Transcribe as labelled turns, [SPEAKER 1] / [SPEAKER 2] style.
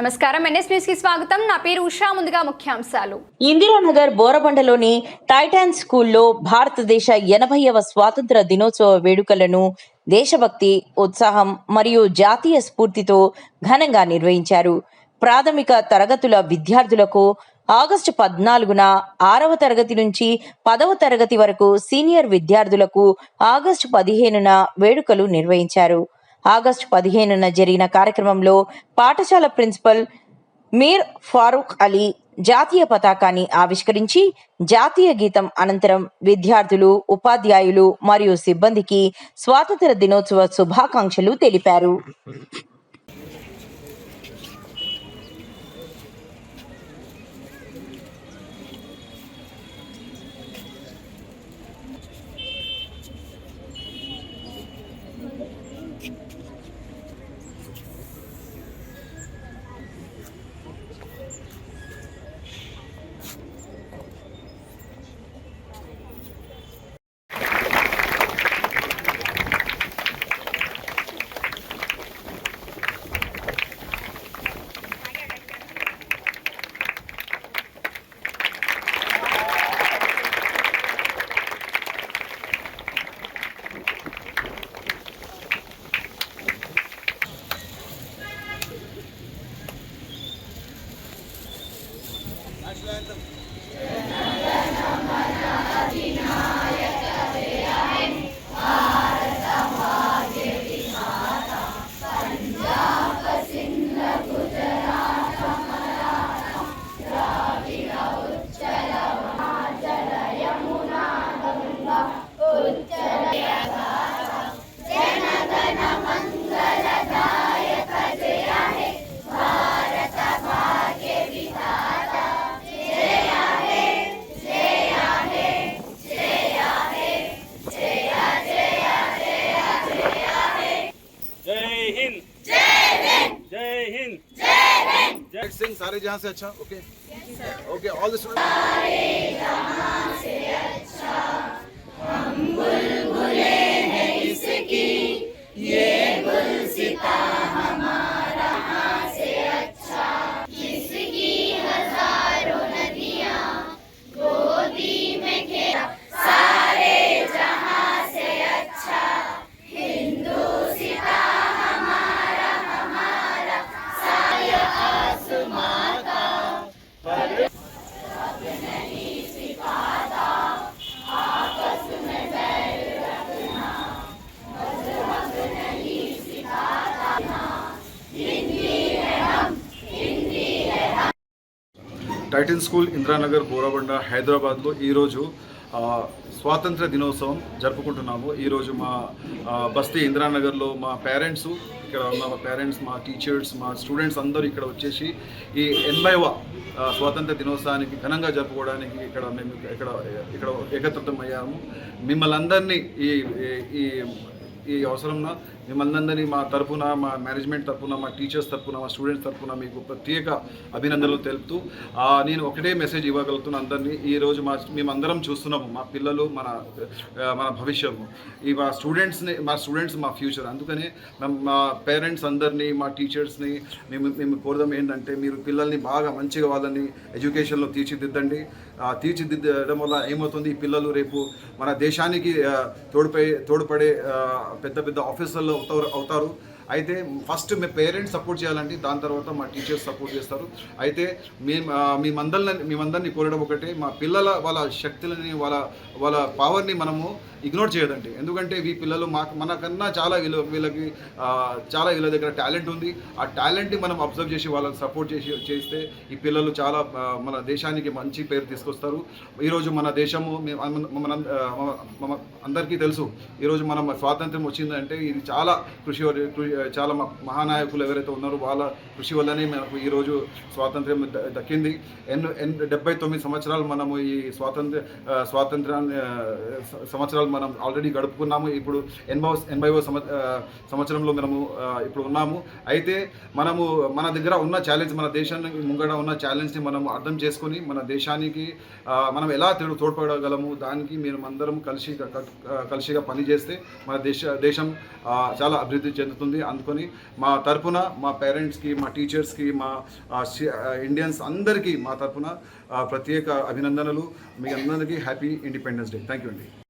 [SPEAKER 1] నమస్కారం, NS news కి స్వాగతం. నా పేరు ఉషా. ముందుగా ముఖ్యాంశాలు.
[SPEAKER 2] ఇందిరానగర్ బోరబండలోని టైటాన్ స్కూల్లో భారతదేశ 80వ స్వాతంత్ర దినోత్సవ వేడుకలను దేశభక్తి, ఉత్సాహం మరియు జాతీయ స్ఫూర్తితో ఘనంగా నిర్వహించారు. ప్రాథమిక తరగతుల విద్యార్థులకు ఆగస్టు 14న 6వ తరగతి నుంచి 10వ తరగతి వరకు, సీనియర్ విద్యార్థులకు ఆగస్టు 15న వేడుకలు నిర్వహించారు. ఆగస్టు 15న జరిగిన కార్యక్రమంలో పాఠశాల ప్రిన్సిపల్ మీర్ ఫారూక్ అలీ జాతీయ పతాకాన్ని ఆవిష్కరించి జాతీయ గీతం అనంతరం విద్యార్థులు, ఉపాధ్యాయులు మరియు సిబ్బందికి స్వాతంత్ర దినోత్సవ శుభాకాంక్షలు తెలిపారు.
[SPEAKER 3] Sing सारे जहां से अच्छा. Okay. Okay. All the students. हम बुलबुले हैं इसकी, ये गुलसिता हमारा से अच्छा. किसकी हजारों नदियां गोदी में खेला, सारे जहां से अच्छा. हिंदुस्तान టైటన్ స్కూల్ ఇందిరానగర్ బోరబండ హైదరాబాద్లో ఈరోజు స్వాతంత్ర దినోత్సవం జరుపుకుంటున్నాము. ఈరోజు మా బస్తీ ఇందిరానగర్లో మా పేరెంట్స్, ఇక్కడ ఉన్న మా పేరెంట్స్, మా టీచర్స్, మా స్టూడెంట్స్ అందరూ ఇక్కడ వచ్చేసి ఈ 80వ స్వాతంత్ర దినోత్సవానికి ఘనంగా జరుపుకోవడానికి మేము ఇక్కడ ఏకత్రితం అయ్యాము. మిమ్మల్ని అందరినీ ఈ అవసరంలో మిమ్మల్ని అందరినీ మా తరఫున, మా మేనేజ్మెంట్ తరఫున, మా టీచర్స్ తరఫున, మా స్టూడెంట్స్ తరఫున మీకు ప్రత్యేక అభినందనలు తెలుపుతూ నేను ఒకటే మెసేజ్ ఇవ్వగలుగుతున్న అందరినీ. ఈరోజు మేమందరం చూస్తున్నాము మా పిల్లలు మన భవిష్యత్తు, మా స్టూడెంట్స్ మా ఫ్యూచర్. అందుకనే మా పేరెంట్స్ అందరినీ, మా టీచర్స్ని మేము కోరడం ఏంటంటే, మీరు పిల్లల్ని బాగా మంచిగా వాళ్ళని ఎడ్యుకేషన్లో తీర్చిదిద్దండి. తీర్చిదిద్దడం వల్ల ఏమవుతుంది, ఈ పిల్లలు రేపు మన దేశానికి తోడ్పడే పెద్ద పెద్ద ఆఫీసర్లు అవుతారు. అయితే ఫస్ట్ మీ పేరెంట్స్ సపోర్ట్ చేయాలండి, దాని తర్వాత మా టీచర్స్ సపోర్ట్ చేస్తారు. అయితే మేమందరినీ కోరడం ఒకటే, మా పిల్లల వాళ్ళ శక్తులని, వాళ్ళ పవర్ని మనము ఇగ్నోర్ చేయదండి. ఎందుకంటే ఈ పిల్లలు మనకన్నా వీళ్ళకి చాలా వీళ్ళ దగ్గర టాలెంట్ ఉంది. ఆ టాలెంట్ని మనం అబ్జర్వ్ చేసి వాళ్ళని సపోర్ట్ చేస్తే ఈ పిల్లలు చాలా మన దేశానికి మంచి పేరు తీసుకొస్తారు. ఈరోజు మన దేశము అందరికీ తెలుసు, ఈరోజు మనం స్వాతంత్రం వచ్చిందంటే ఇది చాలా చాలా మహానాయకులు ఎవరైతే ఉన్నారో వాళ్ళ కృషి వల్లనే మనకు ఈరోజు స్వాతంత్ర్యం దక్కింది. 79 సంవత్సరాలు మనము ఈ స్వాతంత్రాన్ని సంవత్సరాలు మనం ఆల్రెడీ గడుపుకున్నాము. ఇప్పుడు 80వ సంవత్సరంలో మనము ఇప్పుడు ఉన్నాము. అయితే మన దగ్గర ఉన్న ఛాలెంజ్, మన దేశానికి ముంగడ ఉన్న ఛాలెంజ్ని మనం అర్థం చేసుకొని మన దేశానికి మనం ఎలా తోడ్పడగలము, దానికి మీరు అందరం కలిసిగా పనిచేస్తే మన దేశం చాలా అభివృద్ధి చెందుతుంది. అందుకొని మా తరపున మా పేరెంట్స్కి, మా టీచర్స్కి, మా ఇండియన్స్ అందరికీ మా తరపున ప్రత్యేక అభినందనలు. మీ అందరికీ happy independence day. Thank you అండి.